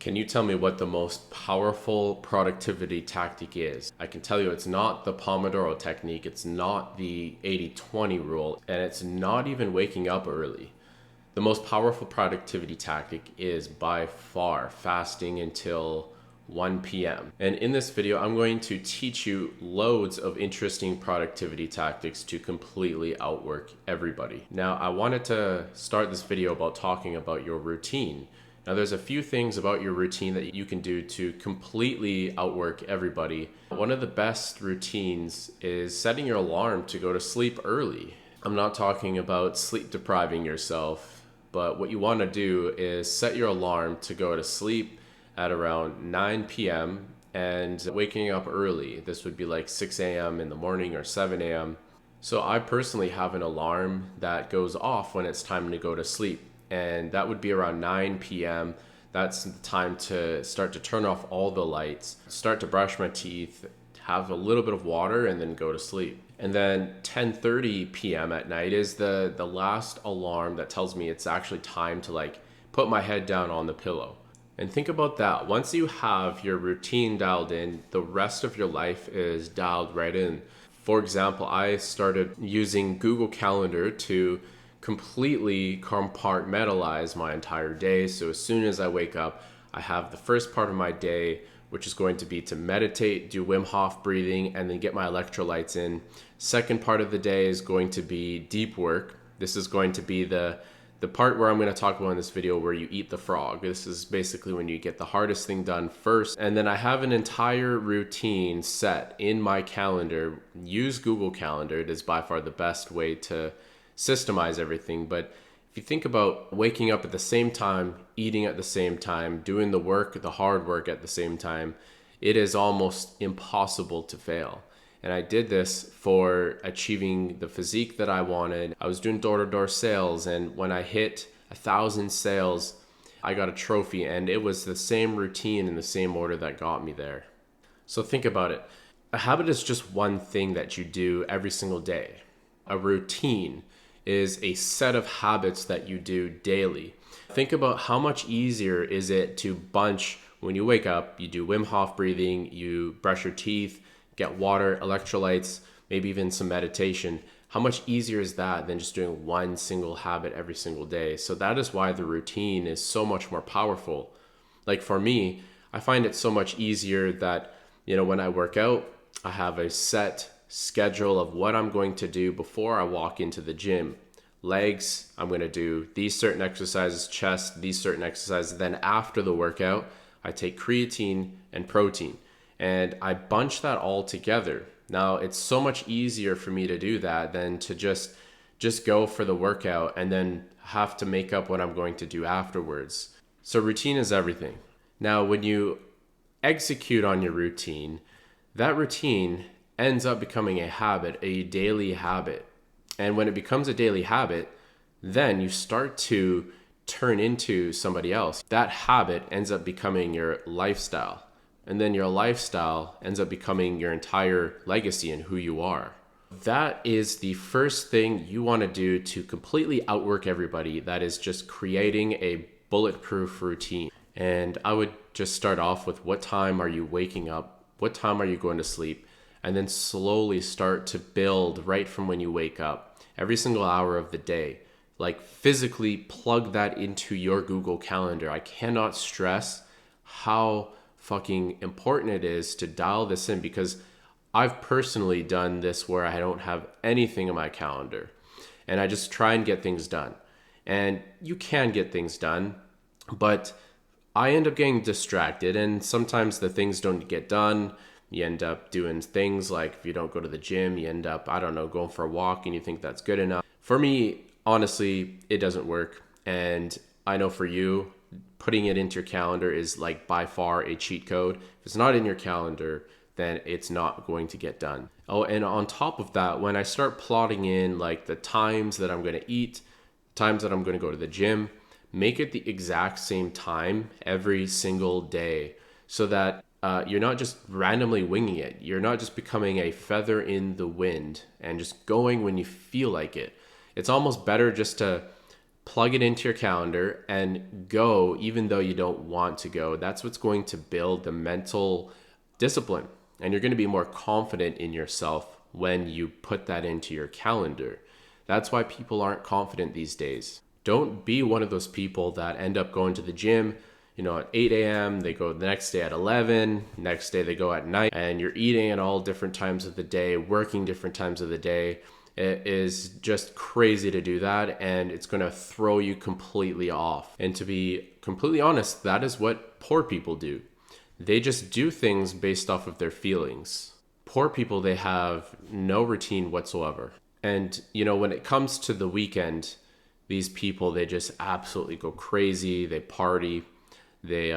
Can you tell me what the most powerful productivity tactic is? I can tell you it's not the Pomodoro technique, it's not the 80-20 rule, and it's not even waking up early. The most powerful productivity tactic is by far fasting until 1 p.m. And in this video, I'm going to teach you loads of interesting productivity tactics to completely outwork everybody. Now, I wanted to start this video about talking about your routine. Now, there's a few things about your routine that you can do to completely outwork everybody. One of the best routines is setting your alarm to go to sleep early. I'm not talking about sleep depriving yourself, but what you want to do is set your alarm to go to sleep at around 9 p.m. and waking up early. This would be like 6 a.m. in the morning or 7 a.m. So I personally have an alarm that goes off when it's time to go to sleep. And that would be around 9 p.m. That's the time to start to turn off all the lights, start to brush my teeth, have a little bit of water, and then go to sleep. And then 10:30 p.m. at night is the last alarm that tells me it's actually time to put my head down on the pillow. And think about that. Once you have your routine dialed in, the rest of your life is dialed right in. For example, I started using Google Calendar to completely compartmentalize my entire day. So as soon as I wake up, I have the first part of my day, which is going to be to meditate, do Wim Hof breathing, and then get my electrolytes in. Second part of the day is going to be deep work. This is going to be the part where I'm going to talk about in this video where you eat the frog. This is basically when you get the hardest thing done first. And then I have an entire routine set in my calendar. Use Google Calendar. It is by far the best way to systemize everything. But if you think about waking up at the same time, eating at the same time, doing the work, the hard work at the same time, it is almost impossible to fail. And I did this for achieving the physique that I wanted. I was doing door-to-door sales, and when I hit 1,000 sales, I got a trophy, and it was the same routine in the same order that got me there. So think about it. A habit is just one thing that you do every single day. A routine is a set of habits that you do daily. Think about how much easier is it to bunch when you wake up, you do Wim Hof breathing, you brush your teeth, get water, electrolytes, maybe even some meditation. How much easier is that than just doing one single habit every single day? So that is why the routine is so much more powerful. Like for me, I find it so much easier that, when I work out, I have a set schedule of what I'm going to do before I walk into the gym. Legs, I'm going to do these certain exercises, chest, these certain exercises. Then after the workout, I take creatine and protein, and I bunch that all together. Now, it's so much easier for me to do that than to just go for the workout and then have to make up what I'm going to do afterwards. So routine is everything. Now, when you execute on your routine, that routine ends up becoming a habit, a daily habit. And when it becomes a daily habit, then you start to turn into somebody else. That habit ends up becoming your lifestyle. And then your lifestyle ends up becoming your entire legacy and who you are. That is the first thing you want to do to completely outwork everybody. That is just creating a bulletproof routine. And I would just start off with what time are you waking up? What time are you going to sleep? And then slowly start to build right from when you wake up, every single hour of the day. Like physically plug that into your Google Calendar. I cannot stress how fucking important it is to dial this in, because I've personally done this where I don't have anything in my calendar and I just try and get things done. And you can get things done, but I end up getting distracted, and sometimes the things don't get done. You end up doing things like, if you don't go to the gym, you end up, going for a walk, and you think that's good enough. For me, honestly, it doesn't work. And I know for you, putting it into your calendar is by far a cheat code. If it's not in your calendar, then it's not going to get done. Oh, and on top of that, when I start plotting in the times that I'm going to eat, times that I'm going to go to the gym, make it the exact same time every single day, so that you're not just randomly winging it. You're not just becoming a feather in the wind and just going when you feel like it. It's almost better just to plug it into your calendar and go even though you don't want to go. That's what's going to build the mental discipline. And you're going to be more confident in yourself when you put that into your calendar. That's why people aren't confident these days. Don't be one of those people that end up going to the gym, at 8 a.m., they go the next day at 11, next day they go at night, and you're eating at all different times of the day, working different times of the day. It is just crazy to do that, and it's going to throw you completely off. And to be completely honest, that is what poor people do. They just do things based off of their feelings. Poor people, they have no routine whatsoever. And, when it comes to the weekend, these people, they just absolutely go crazy. They party. They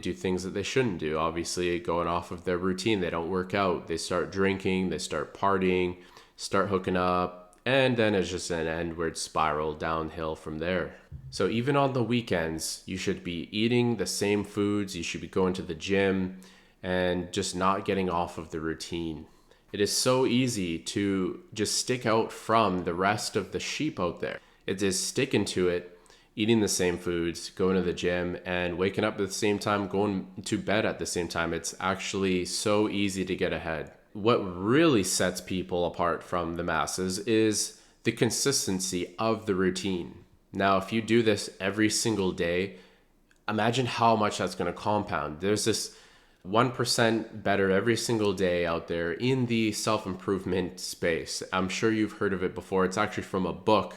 do things that they shouldn't do. Obviously, going off of their routine, they don't work out. They start drinking. They start partying, start hooking up. And then it's just an endward spiral downhill from there. So even on the weekends, you should be eating the same foods. You should be going to the gym and just not getting off of the routine. It is so easy to just stick out from the rest of the sheep out there. It is sticking to it, eating the same foods, going to the gym, and waking up at the same time, going to bed at the same time. It's actually so easy to get ahead. What really sets people apart from the masses is the consistency of the routine. Now, if you do this every single day, imagine how much that's going to compound. There's this 1% better every single day out there in the self-improvement space. I'm sure you've heard of it before. It's actually from a book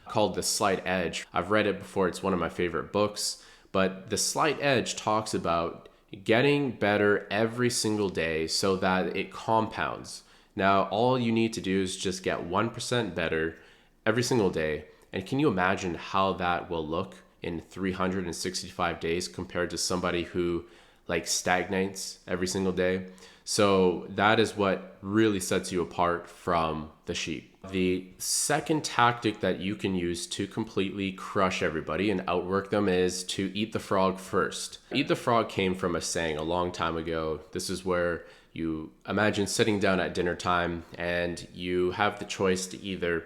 called The Slight Edge. I've read it before. It's one of my favorite books. But The Slight Edge talks about getting better every single day so that it compounds. Now, all you need to do is just get 1% better every single day. And can you imagine how that will look in 365 days compared to somebody who stagnates every single day? So that is what really sets you apart from the sheep. The second tactic that you can use to completely crush everybody and outwork them is to eat the frog first. Eat the frog came from a saying a long time ago. This is where you imagine sitting down at dinner time and you have the choice to either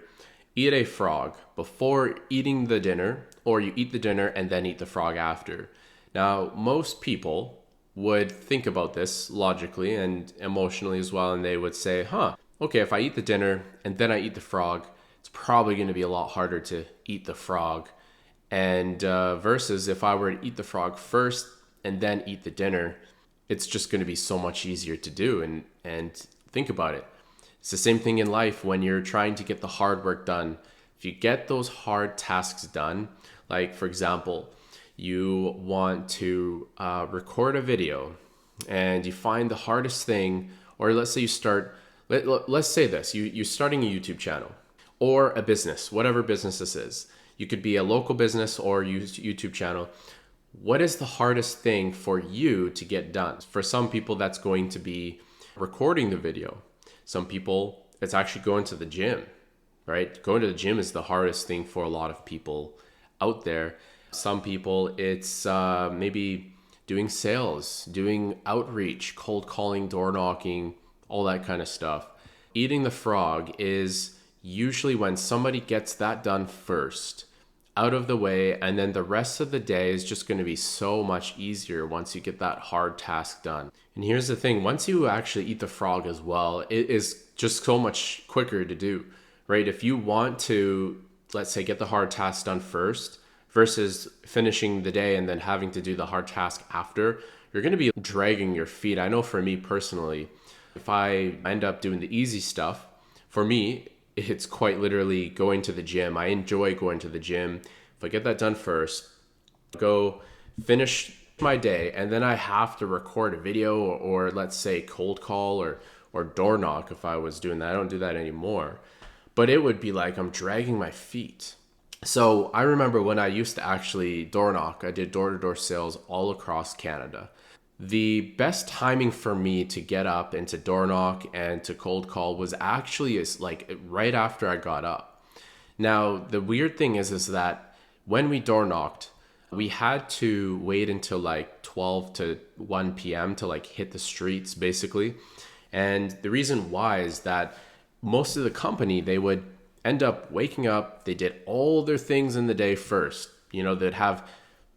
eat a frog before eating the dinner, or you eat the dinner and then eat the frog after. Now, most people would think about this logically and emotionally as well, and they would say, okay, if I eat the dinner and then I eat the frog, it's probably going to be a lot harder to eat the frog. And versus if I were to eat the frog first and then eat the dinner, it's just going to be so much easier to do. And think about it. It's the same thing in life when you're trying to get the hard work done. If you get those hard tasks done, like for example, you want to record a video and you find the hardest thing, or let's say you start, let's say this, you're starting a YouTube channel or a business, whatever business this is. You could be a local business or YouTube channel. What is the hardest thing for you to get done? For some people, that's going to be recording the video. Some people, it's actually going to the gym, right? Going to the gym is the hardest thing for a lot of people out there. Some people, it's maybe doing sales, doing outreach, cold calling, door knocking, all that kind of stuff. Eating the frog is usually when somebody gets that done first, out of the way, and then the rest of the day is just going to be so much easier once you get that hard task done. And here's the thing, once you actually eat the frog as well, it is just so much quicker to do, right? If you want to, let's say, get the hard task done first versus finishing the day and then having to do the hard task after, you're going to be dragging your feet. I know for me personally, if I end up doing the easy stuff, for me, it's quite literally going to the gym. I enjoy going to the gym. If I get that done first, go finish my day, and then I have to record a video or let's say cold call or door knock if I was doing that. I don't do that anymore. But it would be like I'm dragging my feet. So I remember when I used to actually door knock, I did door-to-door sales all across Canada. The best timing for me to get up and to door knock and to cold call was actually right after I got up. Now, the weird thing is that when we door knocked, we had to wait until 12 to 1 p.m. to hit the streets basically. And the reason why is that most of the company, they would end up waking up. They did all their things in the day first. They'd have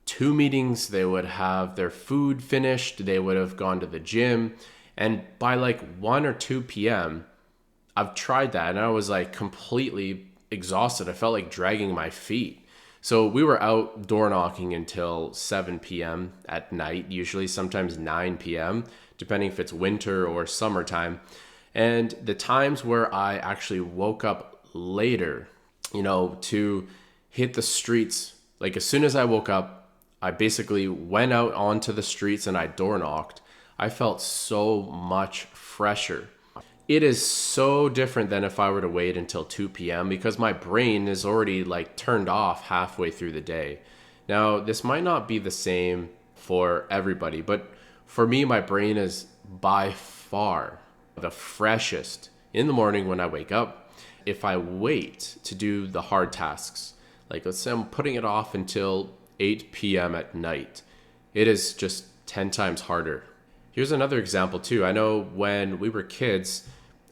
2 meetings, they would have their food finished, they would have gone to the gym. And by like 1 or 2 p.m., I've tried that and I was like completely exhausted. I felt like dragging my feet. So we were out door knocking until 7 p.m. at night, usually sometimes 9 p.m., depending if it's winter or summertime. And the times where I actually woke up later, to hit the streets, like as soon as I woke up, I basically went out onto the streets and I door knocked. I felt so much fresher. It is so different than if I were to wait until 2 p.m. because my brain is already like turned off halfway through the day. Now, this might not be the same for everybody, but for me, my brain is by far the freshest in the morning when I wake up. If I wait to do the hard tasks, like let's say I'm putting it off until 8 p.m. at night, it is just 10 times harder. Here's another example too. I know when we were kids,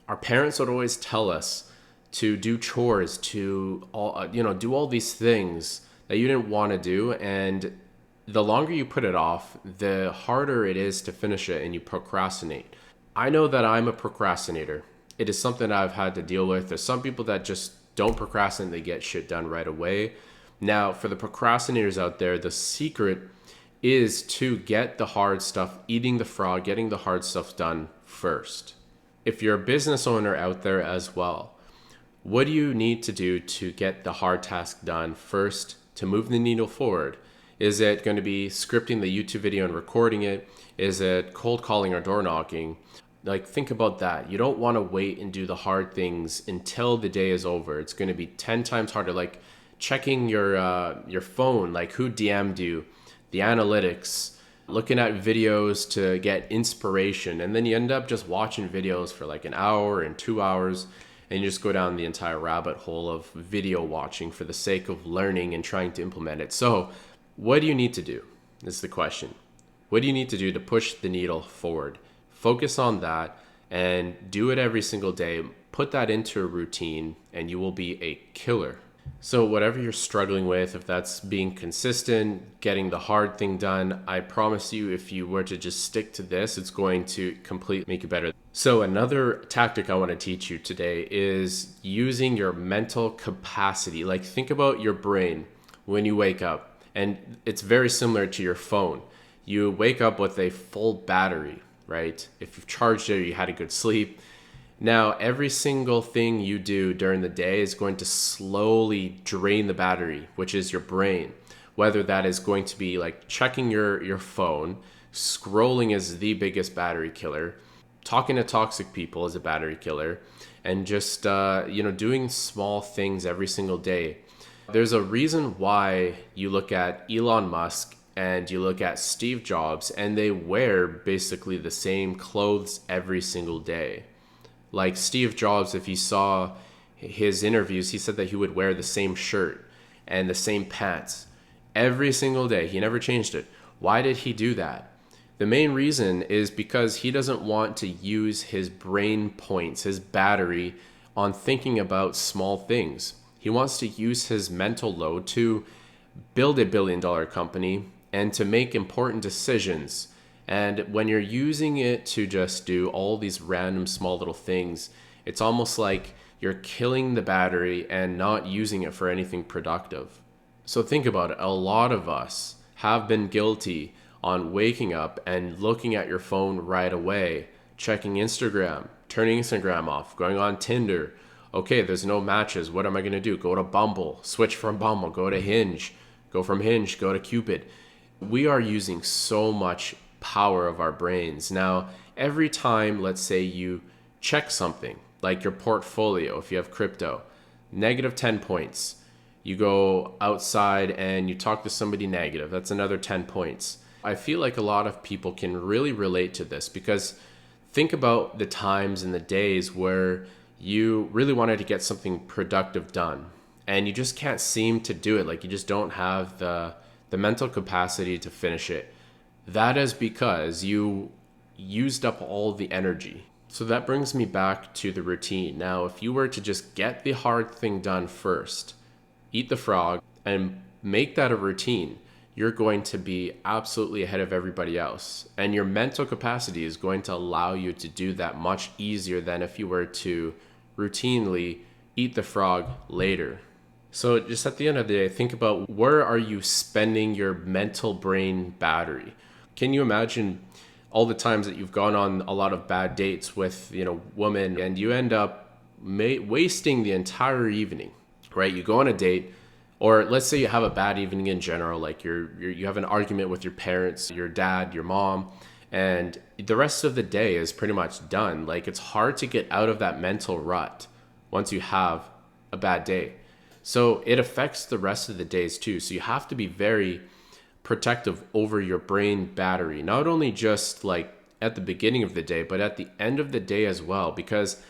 our parents would always tell us to do chores, to do all these things that you didn't want to do, and the longer you put it off, the harder it is to finish it, and you procrastinate. I know that I'm a procrastinator. It is something I've had to deal with. There's some people that just don't procrastinate, they get shit done right away. Now, for the procrastinators out there, the secret is to get the hard stuff, eating the frog, getting the hard stuff done first. If you're a business owner out there as well, what do you need to do to get the hard task done first to move the needle forward? Is it going to be scripting the YouTube video and recording it? Is it cold calling or door knocking? Like, think about that. You don't want to wait and do the hard things until the day is over. It's going to be 10 times harder. Like checking your phone, like who DM'd you, the analytics, looking at videos to get inspiration. And then you end up just watching videos for like an hour and 2 hours, and you just go down the entire rabbit hole of video watching for the sake of learning and trying to implement it. So what do you need to do is the question. What do you need to do to push the needle forward? Focus on that and do it every single day. Put that into a routine and you will be a killer. So whatever you're struggling with, if that's being consistent, getting the hard thing done, I promise you, if you were to just stick to this, it's going to completely make you better. So another tactic I want to teach you today is using your mental capacity. Like, think about your brain when you wake up, and it's very similar to your phone. You wake up with a full battery, right? If you've charged it, you had a good sleep. Now, every single thing you do during the day is going to slowly drain the battery, which is your brain. Whether that is going to be like checking your phone, scrolling is the biggest battery killer, talking to toxic people is a battery killer, and just doing small things every single day. There's a reason why you look at Elon Musk and you look at Steve Jobs, and they wear basically the same clothes every single day. Like Steve Jobs, if you saw his interviews, he said that he would wear the same shirt and the same pants every single day. He never changed it. Why did he do that? The main reason is because he doesn't want to use his brain points, his battery, on thinking about small things. He wants to use his mental load to build $1 billion company and to make important decisions. And when you're using it to just do all these random small little things, it's almost like you're killing the battery and not using it for anything productive. So think about it. A lot of us have been guilty on waking up and looking at your phone right away, checking Instagram, turning Instagram off, going on Tinder. Okay, there's no matches. What am I going to do? Go to Bumble, switch from Bumble, go to Hinge, go from Hinge, go to Cupid. We are using so much power of our brains. Now, every time, let's say you check something like your portfolio, if you have crypto, negative 10 points. You go outside and you talk to somebody negative, that's another 10 points. I feel like a lot of people can really relate to this, because think about the times and the days where you really wanted to get something productive done and you just can't seem to do it. Like, you just don't have the mental capacity to finish it. That is because you used up all the energy. So that brings me back to the routine. Now, if you were to just get the hard thing done first, eat the frog, and make that a routine, you're going to be absolutely ahead of everybody else. And your mental capacity is going to allow you to do that much easier than if you were to routinely eat the frog later. So just at the end of the day, think about where are you spending your mental brain battery? Can you imagine all the times that you've gone on a lot of bad dates with, women, and you end up wasting the entire evening, right? You go on a date, or let's say you have a bad evening in general, like you have an argument with your parents, your dad, your mom, and the rest of the day is pretty much done. Like, it's hard to get out of that mental rut once you have a bad day. So it affects the rest of the days too. So you have to be very protective over your brain battery, not only just like at the beginning of the day, but at the end of the day as well. Because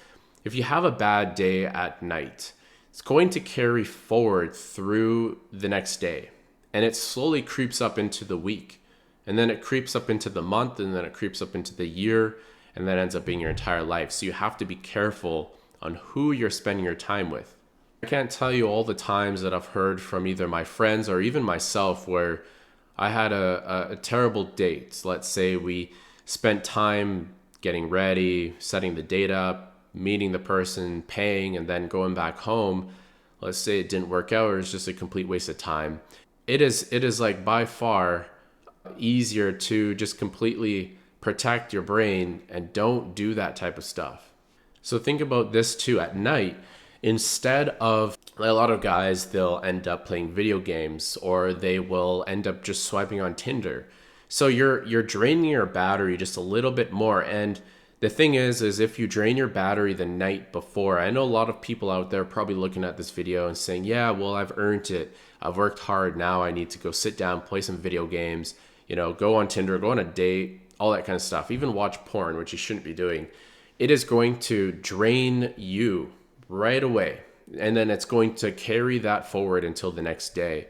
if you have a bad day at night, it's going to carry forward through the next day, and it slowly creeps up into the week, and then it creeps up into the month, and then it creeps up into the year, and then ends up being your entire life. So you have to be careful on who you're spending your time with. I can't tell you all the times that I've heard from either my friends or even myself where I had a terrible date. Let's say we spent time getting ready, setting the date up, meeting the person, paying, and then going back home. Let's say it didn't work out, or it's just a complete waste of time. It is like by far easier to just completely protect your brain and don't do that type of stuff. So think about this too. At night, instead of, a lot of guys, they'll end up playing video games, or they will end up just swiping on Tinder. So you're draining your battery just a little bit more. And the thing is if you drain your battery the night before, I know a lot of people out there probably looking at this video and saying, yeah, well, I've earned it. I've worked hard. Now I need to go sit down, play some video games, go on Tinder, go on a date, all that kind of stuff. Even watch porn, which you shouldn't be doing. It is going to drain you right away. And then it's going to carry that forward until the next day.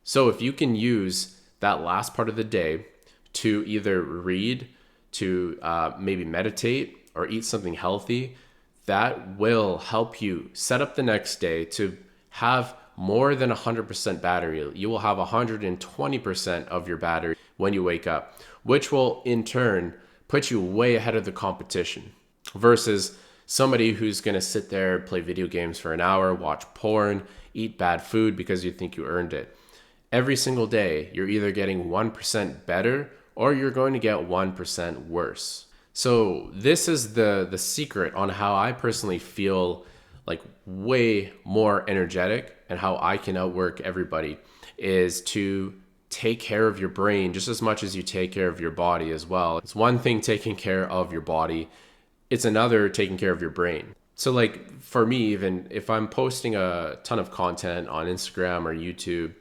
So if you can use that last part of the day to either read, to maybe meditate, or eat something healthy, that will help you set up the next day to have more than 100% battery. You will have 120% of your battery when you wake up, which will in turn put you way ahead of the competition versus somebody who's going to sit there, play video games for an hour, watch porn, eat bad food because you think you earned it. Every single day, you're either getting 1% better or you're going to get 1% worse. So this is the secret on how I personally feel like way more energetic and how I can outwork everybody, is to take care of your brain just as much as you take care of your body as well. It's one thing taking care of your body, it's another taking care of your brain. So like for me, even if I'm posting a ton of content on Instagram or YouTube,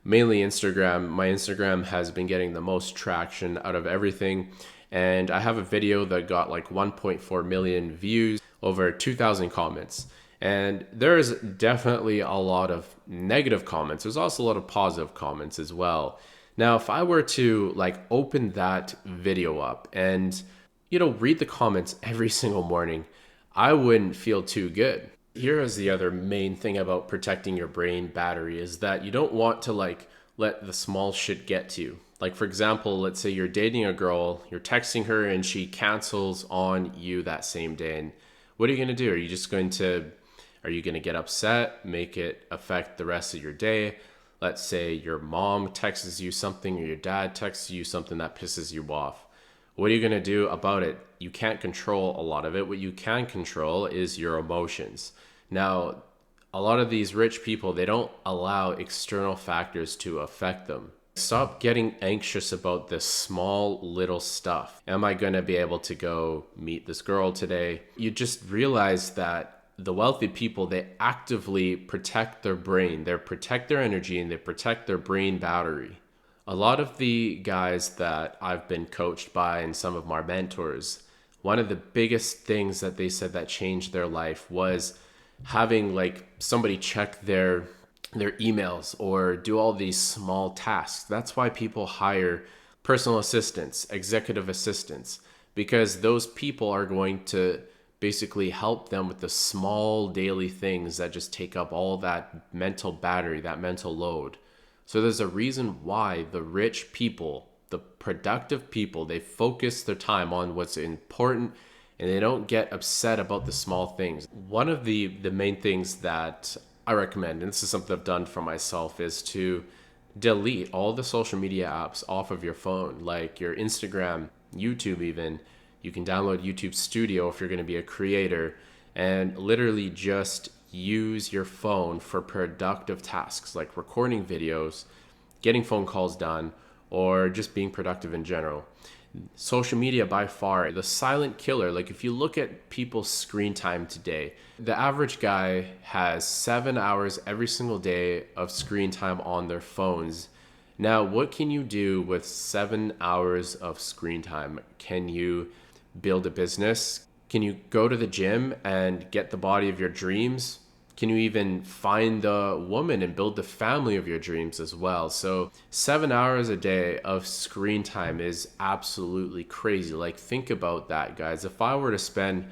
mainly Instagram, my Instagram has been getting the most traction out of everything. And I have a video that got like 1.4 million views, over 2,000 comments. And there's definitely a lot of negative comments. There's also a lot of positive comments as well. Now, if I were to like open that video up and, read the comments every single morning, I wouldn't feel too good. Here is the other main thing about protecting your brain battery, is that you don't want to like let the small shit get to you. Like for example, let's say you're dating a girl, you're texting her and she cancels on you that same day. And what are you going to do? Are you going to get upset, make it affect the rest of your day? Let's say your mom texts you something or your dad texts you something that pisses you off. What are you going to do about it? You can't control a lot of it. What you can control is your emotions. Now, a lot of these rich people, they don't allow external factors to affect them. Stop getting anxious about this small little stuff. Am I going to be able to go meet this girl today? You just realize that the wealthy people, they actively protect their brain. They protect their energy and they protect their brain battery. A lot of the guys that I've been coached by and some of my mentors, one of the biggest things that they said that changed their life was having like somebody check their emails or do all these small tasks. That's why people hire personal assistants, executive assistants, because those people are going to basically help them with the small daily things that just take up all that mental battery, that mental load. So there's a reason why the rich people, the productive people, they focus their time on what's important and they don't get upset about the small things. One of the main things that I recommend, and this is something I've done for myself, is to delete all the social media apps off of your phone, like your Instagram, YouTube even. You can download YouTube Studio if you're going to be a creator, and literally just use your phone for productive tasks like recording videos, getting phone calls done, or just being productive in general. Social media by far the silent killer. Like if you look at people's screen time today, the average guy has 7 hours every single day of screen time on their phones. Now, what can you do with 7 hours of screen time? Can you build a business? Can you go to the gym and get the body of your dreams? Can you even find the woman and build the family of your dreams as well? So 7 hours a day of screen time is absolutely crazy. Like think about that, guys. If I were to spend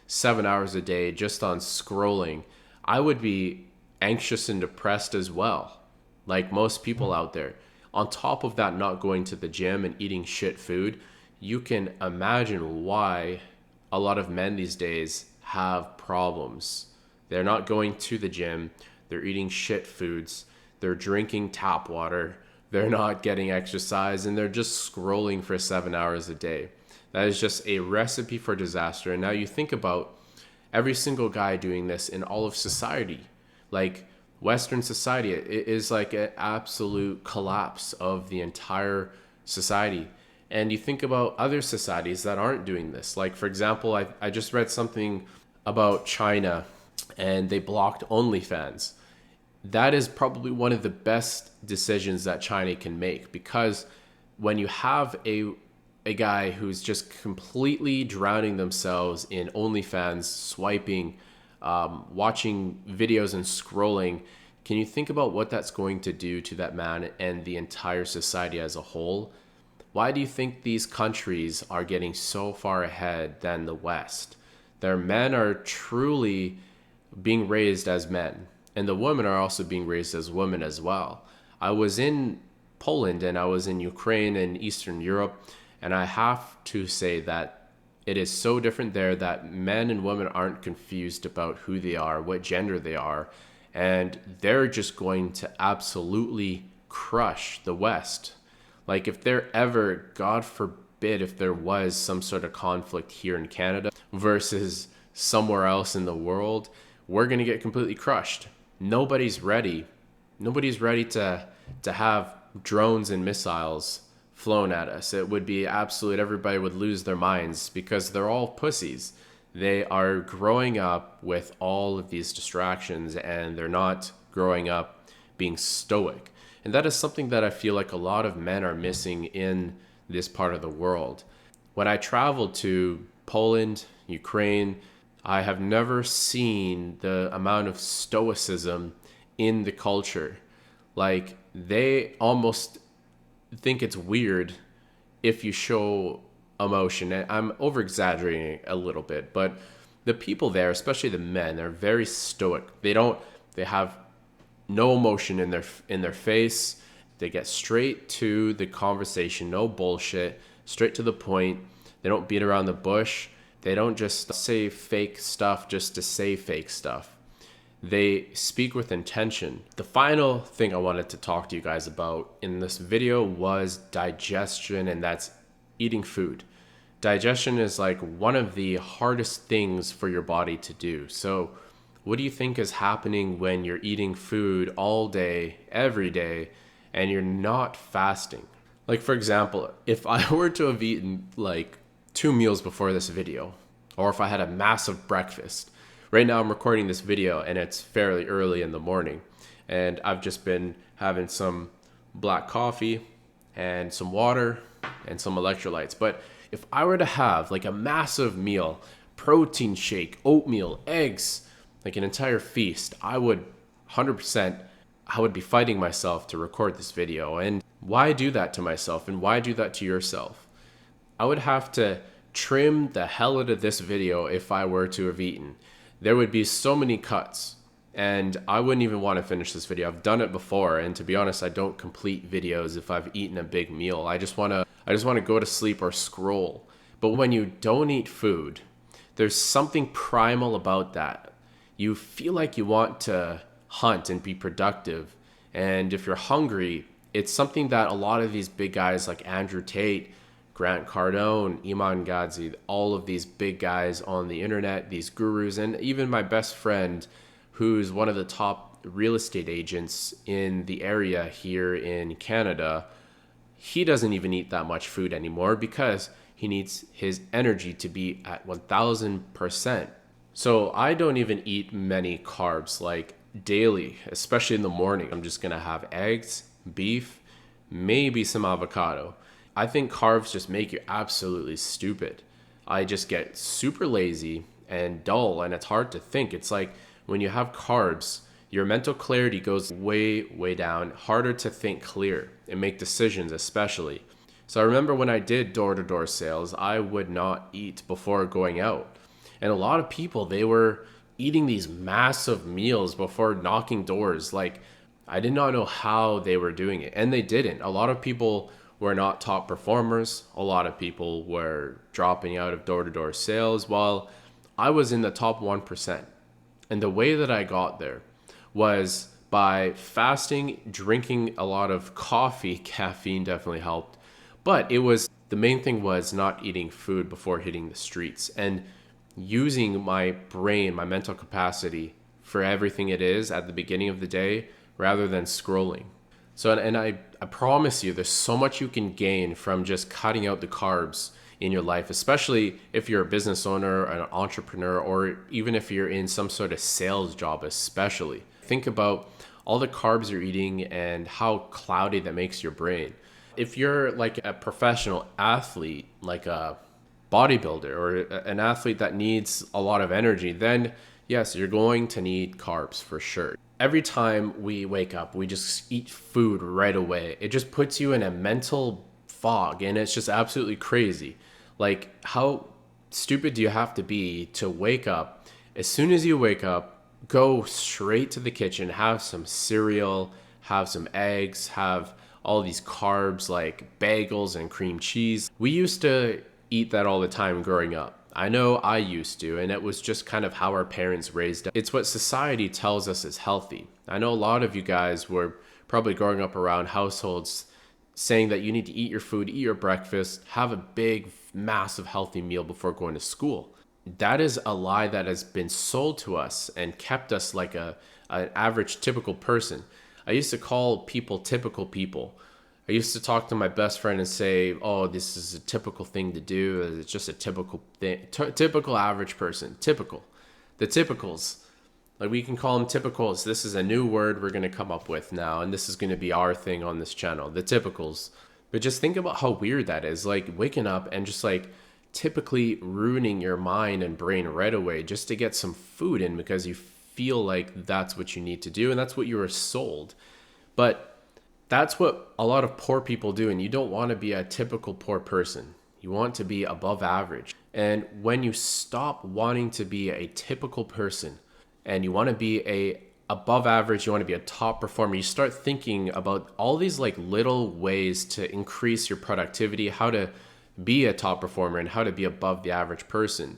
7 hours a day just on scrolling, I would be anxious and depressed as well, like most people out there. On top of that, not going to the gym and eating shit food, you can imagine why a lot of men these days have problems. They're not going to the gym. They're eating shit foods. They're drinking tap water. They're not getting exercise, and they're just scrolling for 7 hours a day. That is just a recipe for disaster. And now you think about every single guy doing this in all of society. Like Western society, it is like an absolute collapse of the entire society. And you think about other societies that aren't doing this. Like, for example, I just read something about China, and they blocked OnlyFans. That is probably one of the best decisions that China can make, because when you have a guy who's just completely drowning themselves in OnlyFans, swiping, watching videos and scrolling, can you think about what that's going to do to that man and the entire society as a whole? Why do you think these countries are getting so far ahead than the West? Their men are truly being raised as men, and the women are also being raised as women as well. I was in Poland and I was in Ukraine and Eastern Europe, and I have to say that it is so different there that men and women aren't confused about who they are, what gender they are, and they're just going to absolutely crush the West. Like if there ever, God forbid, if there was some sort of conflict here in Canada versus somewhere else in the world, we're going to get completely crushed. Nobody's ready. Nobody's ready to have drones and missiles flown at us. It would be absolute, everybody would lose their minds because they're all pussies. They are growing up with all of these distractions, and they're not growing up being stoic. And that is something that I feel like a lot of men are missing in this part of the world. When I traveled to Poland, Ukraine, I have never seen the amount of stoicism in the culture. Like they almost think it's weird if you show emotion. And I'm over exaggerating a little bit, but the people there, especially the men, they're very stoic. They have no emotion in their face. They get straight to the conversation, no bullshit, straight to the point. They don't beat around the bush. They don't just say fake stuff just to say fake stuff. They speak with intention. The final thing I wanted to talk to you guys about in this video was digestion, and that's eating food. Digestion is like one of the hardest things for your body to do. So what do you think is happening when you're eating food all day, every day, and you're not fasting? Like, for example, if I were to have eaten like 2 meals before this video, or if I had a massive breakfast. Right now I'm recording this video and it's fairly early in the morning, and I've just been having some black coffee and some water and some electrolytes. But if I were to have like a massive meal, protein shake, oatmeal, eggs, like an entire feast, I would be fighting myself to record this video. And why do that to myself, and why do that to yourself? I would have to trim the hell out of this video if I were to have eaten. There would be so many cuts and I wouldn't even want to finish this video. I've done it before, and to be honest, I don't complete videos if I've eaten a big meal. I just want to go to sleep or scroll. But when you don't eat food, there's something primal about that. You feel like you want to hunt and be productive. And if you're hungry, it's something that a lot of these big guys like Andrew Tate, Grant Cardone, Iman Gadzhi, all of these big guys on the internet, these gurus, and even my best friend, who's one of the top real estate agents in the area here in Canada, he doesn't even eat that much food anymore because he needs his energy to be at 1000%. So I don't even eat many carbs like daily, especially in the morning. I'm just gonna have eggs, beef, maybe some avocado. I think carbs just make you absolutely stupid. I just get super lazy and dull, and it's hard to think. It's like when you have carbs, your mental clarity goes way, way down, harder to think clear and make decisions especially. So I remember when I did door-to-door sales, I would not eat before going out. And a lot of people, they were eating these massive meals before knocking doors. Like, I did not know how they were doing it, and they didn't. A lot of people were not top performers. A lot of people were dropping out of door-to-door sales, while I was in the top 1%. And the way that I got there was by fasting, drinking a lot of coffee. Caffeine definitely helped. But the main thing was not eating food before hitting the streets and using my brain, my mental capacity for everything it is at the beginning of the day rather than scrolling. So, and I promise you, there's so much you can gain from just cutting out the carbs in your life, especially if you're a business owner, an entrepreneur, or even if you're in some sort of sales job, especially. Think about all the carbs you're eating and how cloudy that makes your brain. If you're like a professional athlete, like a bodybuilder or an athlete that needs a lot of energy, then yes, you're going to need carbs for sure. Every time we wake up, we just eat food right away. It just puts you in a mental fog, and it's just absolutely crazy. Like, how stupid do you have to be to wake up? As soon as you wake up, go straight to the kitchen, have some cereal, have some eggs, have all these carbs like bagels and cream cheese. We used to eat that all the time growing up. I know I used to, and it was just kind of how our parents raised us. It's what society tells us is healthy. I know a lot of you guys were probably growing up around households saying that you need to eat your food, eat your breakfast, have a big, massive, healthy meal before going to school. That is a lie that has been sold to us and kept us like an average, typical person. I used to call people typical people. I used to talk to my best friend and say, oh, this is a typical thing to do. It's just a typical thing. Typical average person. Typical. The typicals. Like, we can call them typicals. This is a new word we're going to come up with now, and this is going to be our thing on this channel. The typicals. But just think about how weird that is. Like, waking up and just like typically ruining your mind and brain right away just to get some food in because you feel like that's what you need to do and that's what you were sold. But that's what a lot of poor people do, and you don't want to be a typical poor person. You want to be above average. And when you stop wanting to be a typical person and you want to be a above average, you want to be a top performer, you start thinking about all these like little ways to increase your productivity, how to be a top performer and how to be above the average person.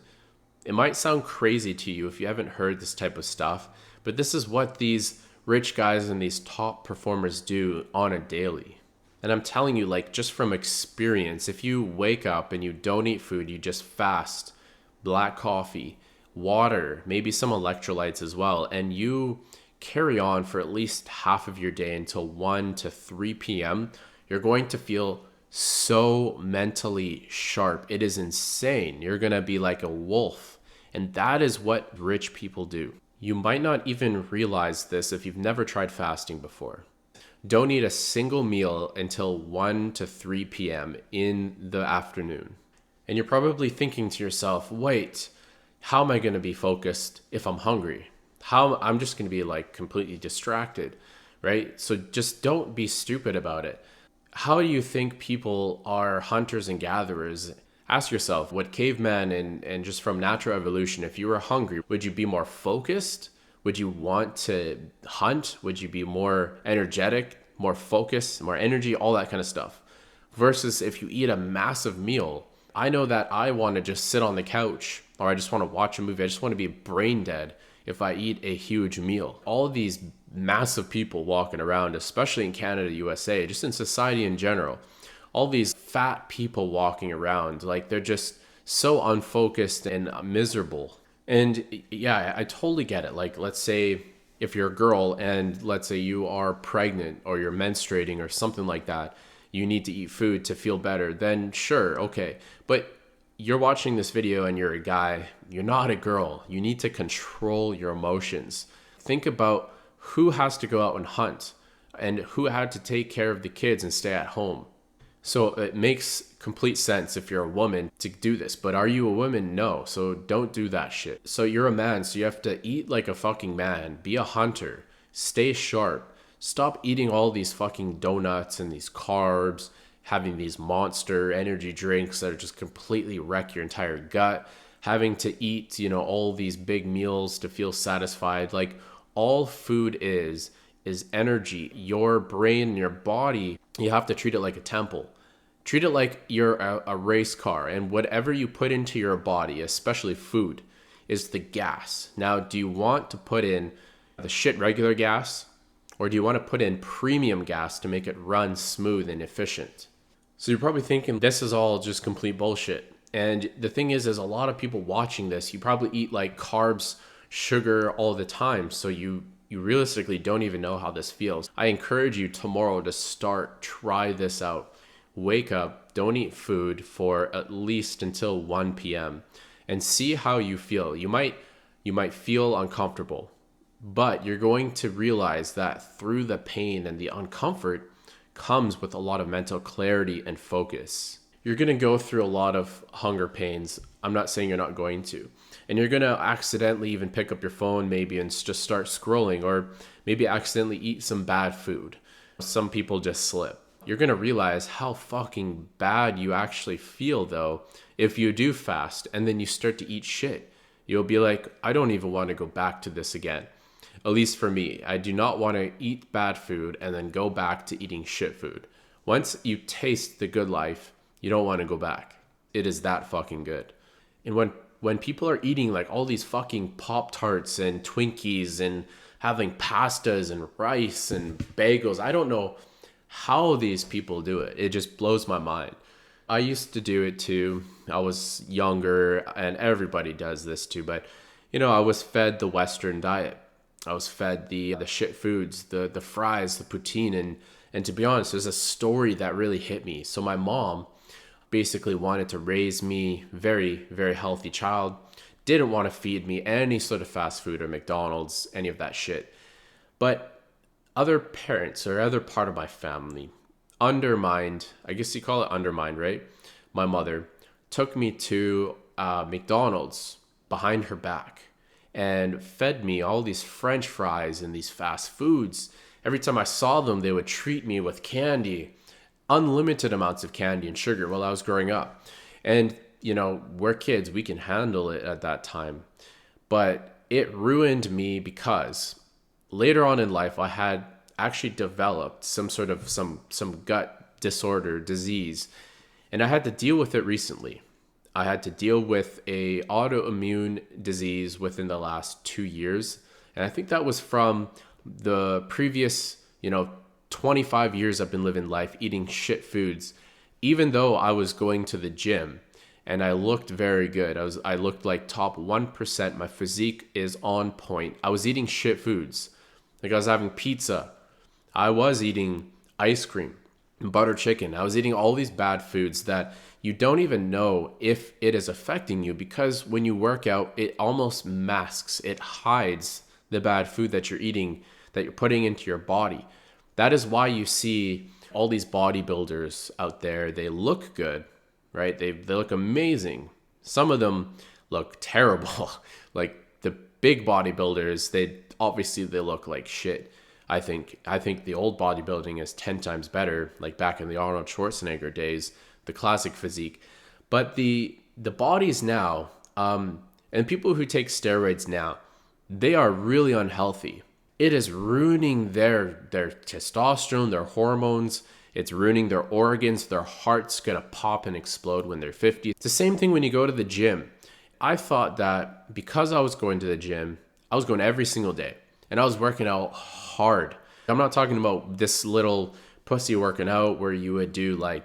It might sound crazy to you if you haven't heard this type of stuff, but this is what these rich guys and these top performers do on a daily. And I'm telling you, like, just from experience, if you wake up and you don't eat food, you just fast, black coffee, water, maybe some electrolytes as well, and you carry on for at least half of your day until 1 to 3 p.m., you're going to feel so mentally sharp. It is insane. You're going to be like a wolf. And that is what rich people do. You might not even realize this if you've never tried fasting before. Don't eat a single meal until 1 to 3 p.m. in the afternoon. And you're probably thinking to yourself, wait, how am I going to be focused if I'm hungry? I'm just going to be like completely distracted, right? So just don't be stupid about it. How do you think people are hunters and gatherers? Ask yourself, what caveman and just from natural evolution, if you were hungry, would you be more focused? Would you want to hunt? Would you be more energetic, more focused, more energy, all that kind of stuff? Versus if you eat a massive meal, I know that I want to just sit on the couch or I just want to watch a movie. I just want to be brain dead if I eat a huge meal. All these massive people walking around, especially in Canada, USA, just in society in general, all these fat people walking around, like they're just so unfocused and miserable. And yeah, I totally get it. Like, let's say if you're a girl and let's say you are pregnant or you're menstruating or something like that, you need to eat food to feel better, then sure, okay. But you're watching this video and you're a guy, you're not a girl. You need to control your emotions. Think about who has to go out and hunt and who had to take care of the kids and stay at home. So it makes complete sense if you're a woman to do this, but are you a woman? No. So don't do that shit. So you're a man, so you have to eat like a fucking man, be a hunter, stay sharp, stop eating all these fucking donuts and these carbs, having these monster energy drinks that are just completely wreck your entire gut, having to eat, all these big meals to feel satisfied. Like, all food is energy. Your brain and your body, you have to treat it like a temple. Treat it like you're a race car, and whatever you put into your body, especially food, is the gas. Now, do you want to put in the shit regular gas, or do you want to put in premium gas to make it run smooth and efficient? So you're probably thinking this is all just complete bullshit. And the thing is a lot of people watching this, you probably eat like carbs, sugar all the time. So you realistically don't even know how this feels. I encourage you tomorrow to try this out. Wake up, don't eat food for at least until 1 p.m. and see how you feel. You might feel uncomfortable, but you're going to realize that through the pain and the uncomfort comes with a lot of mental clarity and focus. You're going to go through a lot of hunger pains. I'm not saying you're not going to. And you're going to accidentally even pick up your phone maybe and just start scrolling, or maybe accidentally eat some bad food. Some people just slip. You're going to realize how fucking bad you actually feel though if you do fast and then you start to eat shit. You'll be like, I don't even want to go back to this again. At least for me, I do not want to eat bad food and then go back to eating shit food. Once you taste the good life, you don't want to go back. It is that fucking good. And when people are eating like all these fucking Pop-Tarts and Twinkies and having pastas and rice and bagels, I don't know how these people do it. It just blows my mind. I used to do it too. I was younger, and everybody does this too, but I was fed the Western diet. I was fed the shit foods, the fries, the poutine, and to be honest, there's a story that really hit me. So my mom basically wanted to raise me very, very healthy child, didn't want to feed me any sort of fast food or McDonald's, any of that shit. But other parents or other part of my family undermined, I guess you call it undermined, right? My mother took me to McDonald's behind her back and fed me all these French fries and these fast foods. Every time I saw them, they would treat me with candy, unlimited amounts of candy and sugar while I was growing up. And, we're kids, we can handle it at that time. But it ruined me because later on in life, I had actually developed some sort of some gut disorder, disease, and I had to deal with it recently. I had to deal with a autoimmune disease within the last 2 years. And I think that was from the previous, 25 years I've been living life eating shit foods, even though I was going to the gym and I looked very good. I looked like top 1%. My physique is on point. I was eating shit foods. Like, I was having pizza. I was eating ice cream, butter chicken. I was eating all these bad foods that you don't even know if it is affecting you, because when you work out, it almost masks, it hides the bad food that you're eating, that you're putting into your body. That is why you see all these bodybuilders out there. They look good, right? They look amazing. Some of them look terrible. Like the big bodybuilders, they look like shit. I think the old bodybuilding is 10 times better, like back in the Arnold Schwarzenegger days, the classic physique. But the bodies now, and people who take steroids now, they are really unhealthy. It is ruining their testosterone, their hormones. It's ruining their organs. Their heart's gonna pop and explode when they're 50. It's the same thing when you go to the gym. I thought that because I was going to the gym, I was going every single day and I was working out hard. I'm not talking about this little pussy working out where you would do like,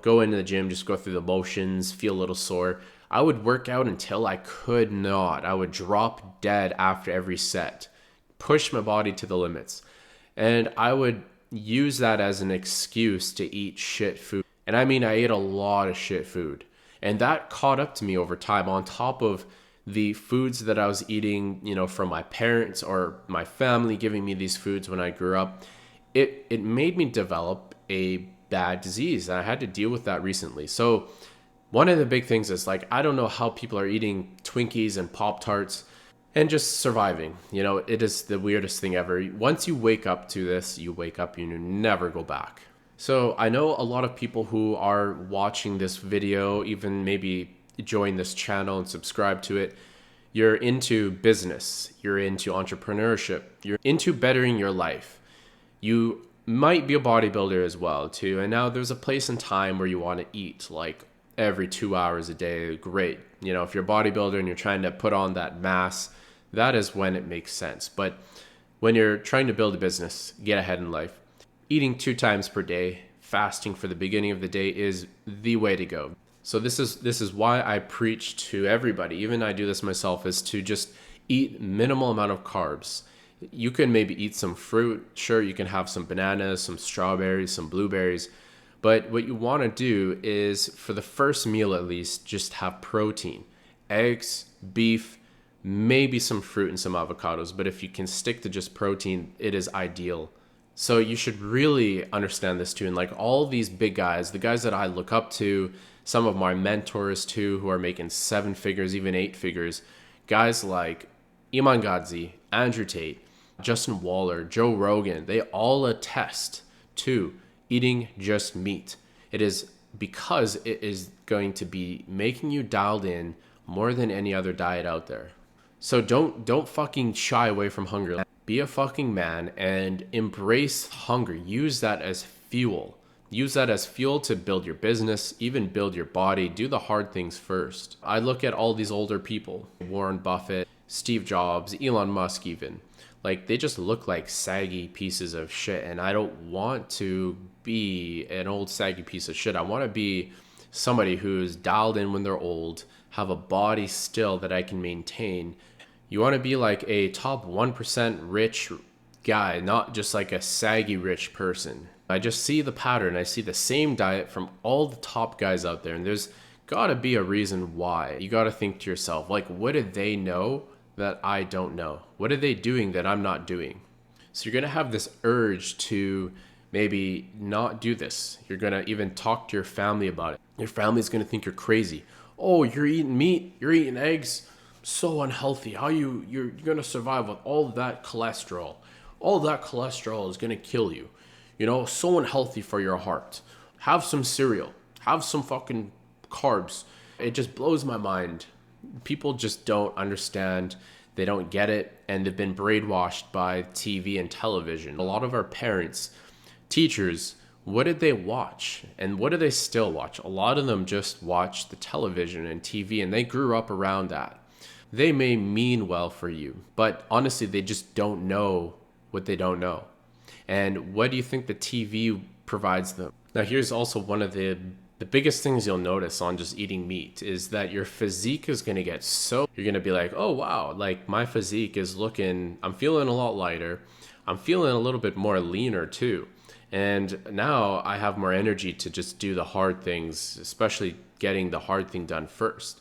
go into the gym, just go through the motions, feel a little sore. I would work out until I could not. I would drop dead after every set, push my body to the limits. And I would use that as an excuse to eat shit food. And I mean, I ate a lot of shit food. And that caught up to me over time on top of the foods that I was eating, from my parents or my family giving me these foods when I grew up. It made me develop a bad disease. And I had to deal with that recently. So one of the big things is like, I don't know how people are eating Twinkies and Pop-Tarts and just surviving. It is the weirdest thing ever. Once you wake up to this, you wake up and you never go back. So I know a lot of people who are watching this video, even maybe join this channel and subscribe to it. You're into business, you're into entrepreneurship, you're into bettering your life. You might be a bodybuilder as well too. And now there's a place and time where you want to eat like every 2 hours a day. Great. If you're a bodybuilder and you're trying to put on that mass, that is when it makes sense. But when you're trying to build a business, get ahead in life, eating 2 times per day, fasting for the beginning of the day is the way to go. So this is why I preach to everybody, even I do this myself, is to just eat minimal amount of carbs. You can maybe eat some fruit. Sure, you can have some bananas, some strawberries, some blueberries. But what you want to do is, for the first meal at least, just have protein. Eggs, beef, maybe some fruit and some avocados. But if you can stick to just protein, it is ideal. So you should really understand this too. And like all these big guys, the guys that I look up to, some of my mentors too, who are making 7 figures, even 8 figures, guys like Iman Gadzhi, Andrew Tate, Justin Waller, Joe Rogan, they all attest to eating just meat. It is because it is going to be making you dialed in more than any other diet out there. So don't fucking shy away from hunger. Be a fucking man and embrace hunger. Use that as fuel. Use that as fuel to build your business, even build your body. Do the hard things first. I look at all these older people, Warren Buffett, Steve Jobs, Elon Musk even. Like, they just look like saggy pieces of shit. And I don't want to be an old saggy piece of shit. I want to be somebody who's dialed in when they're old, have a body still that I can maintain. You want to be like a top 1% rich guy, not just like a saggy rich person. I just see the pattern. I see the same diet from all the top guys out there. And there's got to be a reason why. You got to think to yourself, like, what did they know that I don't know? What are they doing that I'm not doing? So you're going to have this urge to maybe not do this. You're going to even talk to your family about it. Your family's going to think you're crazy. Oh, you're eating meat, you're eating eggs. So unhealthy. How you're going to survive with all that cholesterol? All that cholesterol is going to kill you. So unhealthy for your heart. Have some cereal. Have some fucking carbs. It just blows my mind. People just don't understand. They don't get it. And they've been brainwashed by TV and television. A lot of our parents, teachers, what did they watch? And what do they still watch? A lot of them just watch the television and TV, and they grew up around that. They may mean well for you, but honestly, they just don't know what they don't know. And what do you think the TV provides them? Now, here's also one of the biggest things you'll notice on just eating meat is that your physique is going to get you're going to be like, oh, wow, like my physique is I'm feeling a lot lighter. I'm feeling a little bit more leaner too. And now I have more energy to just do the hard things, especially getting the hard thing done first.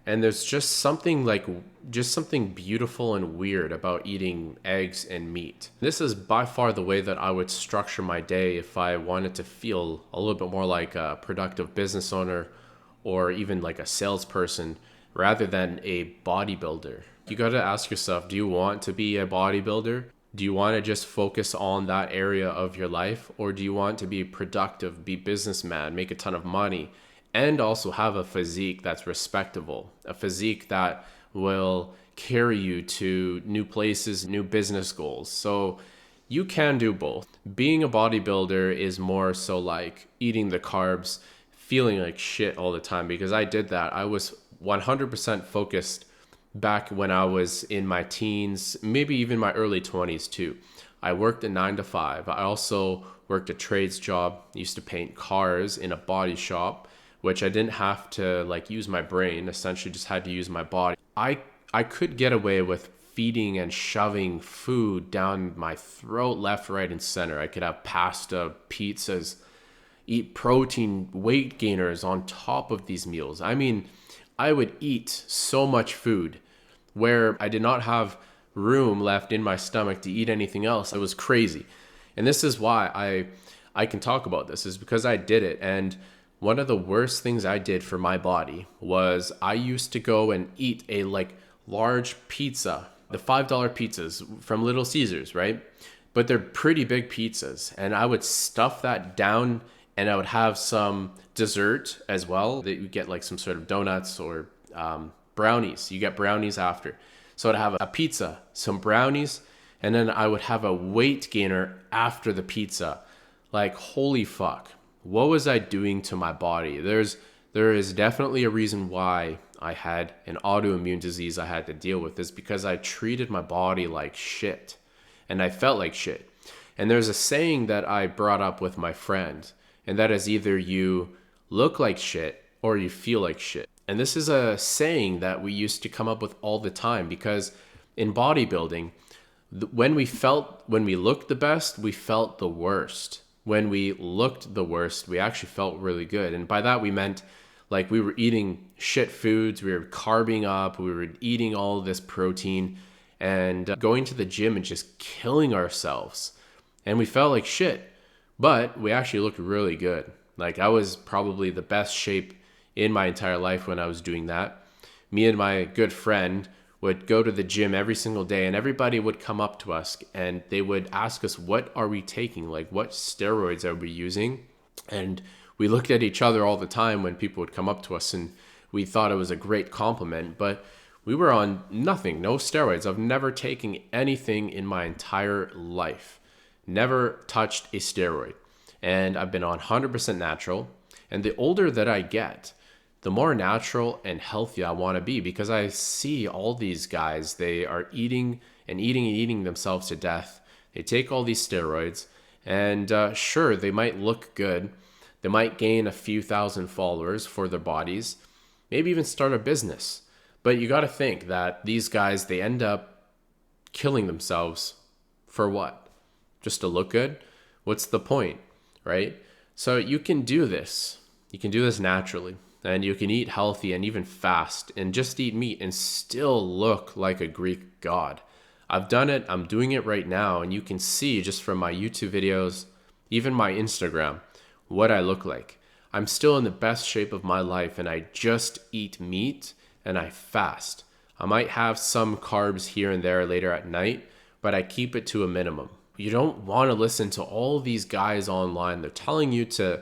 And there's just something beautiful and weird about eating eggs and meat. This is by far the way that I would structure my day if I wanted to feel a little bit more like a productive business owner or even like a salesperson rather than a bodybuilder. You got to ask yourself, do you want to be a bodybuilder? Do you want to just focus on that area of your life? Or do you want to be productive, be businessman, make a ton of money, and also have a physique that's respectable, a physique that will carry you to new places, new business goals. So you can do both. Being a bodybuilder is more so like eating the carbs, feeling like shit all the time, because I did that. I was 100% focused back when I was in my teens, maybe even my early 20s too. I worked a 9 to 5. I also worked a trades job, used to paint cars in a body shop, which I didn't have to like use my brain, essentially just had to use my body. I could get away with feeding and shoving food down my throat, left, right, and center. I could have pasta, pizzas, eat protein weight gainers on top of these meals. I mean, I would eat so much food where I did not have room left in my stomach to eat anything else. It was crazy. And this is why I can talk about this, is because I did it. And one of the worst things I did for my body was I used to go and eat a like large pizza, the $5 pizzas from Little Caesars, right? But they're pretty big pizzas. And I would stuff that down, and I would have some dessert as well. That you get like some sort of donuts or brownies. You get brownies after. So I'd have a pizza, some brownies, and then I would have a weight gainer after the pizza. Like, holy fuck. What was I doing to my body? There is definitely a reason why I had an autoimmune disease I had to deal with, is because I treated my body like shit and I felt like shit. And there's a saying that I brought up with my friend, and that is either you look like shit or you feel like shit. And this is a saying that we used to come up with all the time, because in bodybuilding, when we looked the best, we felt the worst. When we looked the worst, we actually felt really good. And by that, we meant like we were eating shit foods, we were carbing up, we were eating all this protein and going to the gym and just killing ourselves. And we felt like shit, but we actually looked really good. Like, I was probably the best shape in my entire life when I was doing that. Me and my good friend would go to the gym every single day, and everybody would come up to us and they would ask us, what are we taking? Like, what steroids are we using? And we looked at each other all the time when people would come up to us, and we thought it was a great compliment, but we were on nothing, no steroids. I've never taken anything in my entire life, never touched a steroid. And I've been on 100% natural. And the older that I get, the more natural and healthy I want to be, because I see all these guys, they are eating and eating and eating themselves to death. They take all these steroids, and sure, they might look good. They might gain a few thousand followers for their bodies, maybe even start a business. But you got to think that these guys, they end up killing themselves for what? Just to look good? What's the point, right? So you can do this. You can do this naturally. And you can eat healthy and even fast and just eat meat and still look like a Greek god. I've done it. I'm doing it right now. And you can see just from my YouTube videos, even my Instagram, what I look like. I'm still in the best shape of my life, and I just eat meat and I fast. I might have some carbs here and there later at night, but I keep it to a minimum. You don't want to listen to all these guys online. They're telling you to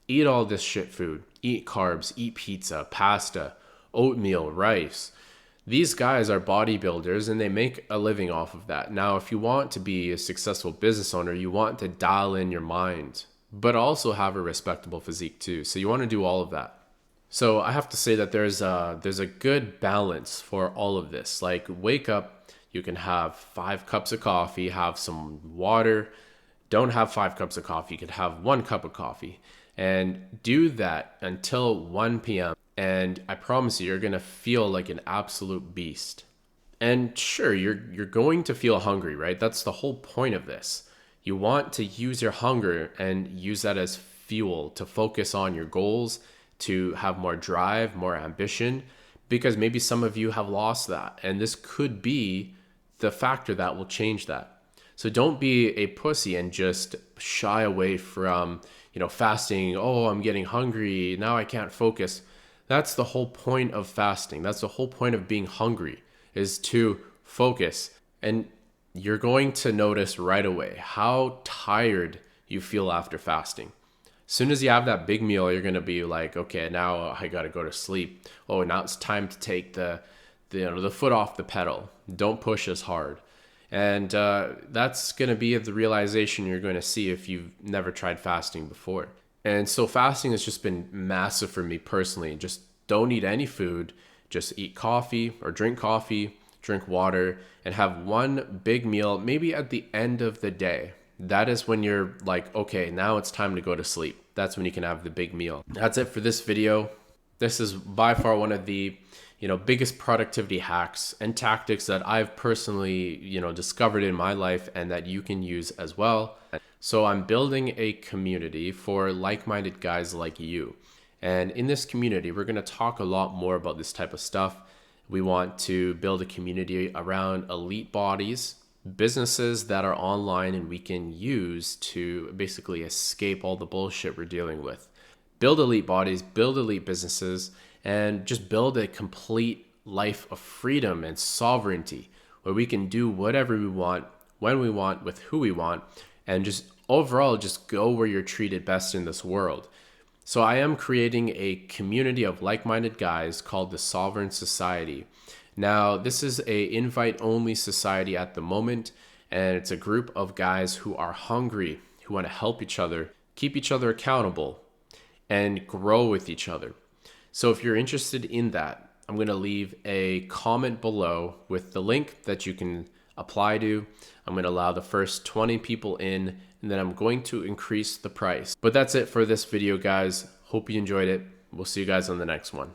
eat all this shit food, eat carbs, eat pizza, pasta, oatmeal, rice. These guys are bodybuilders and they make a living off of that. Now, if you want to be a successful business owner, you want to dial in your mind, but also have a respectable physique too. So you want to do all of that. So I have to say that there's a good balance for all of this. Like, wake up, you can have 5 cups of coffee, have some water. Don't have 5 cups of coffee. You could have 1 cup of coffee. And do that until 1 p.m. And I promise you're going to feel like an absolute beast. And sure, you're going to feel hungry, right? That's the whole point of this. You want to use your hunger and use that as fuel to focus on your goals, to have more drive, more ambition, because maybe some of you have lost that. And this could be the factor that will change that. So don't be a pussy and just shy away from, fasting. Oh, I'm getting hungry. Now I can't focus. That's the whole point of fasting. That's the whole point of being hungry, is to focus. And you're going to notice right away how tired you feel after fasting. Soon as you have that big meal, you're gonna be like, okay, now I gotta go to sleep. Oh, now it's time to take the foot off the pedal. Don't push as hard. And that's gonna be the realization you're gonna see if you've never tried fasting before. And so fasting has just been massive for me personally. Just don't eat any food. Just eat coffee or drink coffee, drink water, and have one big meal, maybe at the end of the day. That is when you're like, okay, now it's time to go to sleep. That's when you can have the big meal. That's it for this video. This is by far one of the, biggest productivity hacks and tactics that I've personally, discovered in my life and that you can use as well. So I'm building a community for like-minded guys like you. And in this community, we're going to talk a lot more about this type of stuff. We want to build a community around elite bodies, businesses that are online and we can use to basically escape all the bullshit we're dealing with. Build elite bodies, build elite businesses, and just build a complete life of freedom and sovereignty where we can do whatever we want, when we want, with who we want, and just overall just go where you're treated best in this world. So I am creating a community of like-minded guys called the Sovereign Society. Now, this is a invite-only society at the moment, and it's a group of guys who are hungry, who want to help each other, keep each other accountable, and grow with each other. So if you're interested in that, I'm going to leave a comment below with the link that you can apply to. I'm going to allow the first 20 people in, and then I'm going to increase the price. But that's it for this video, guys. Hope you enjoyed it. We'll see you guys on the next one.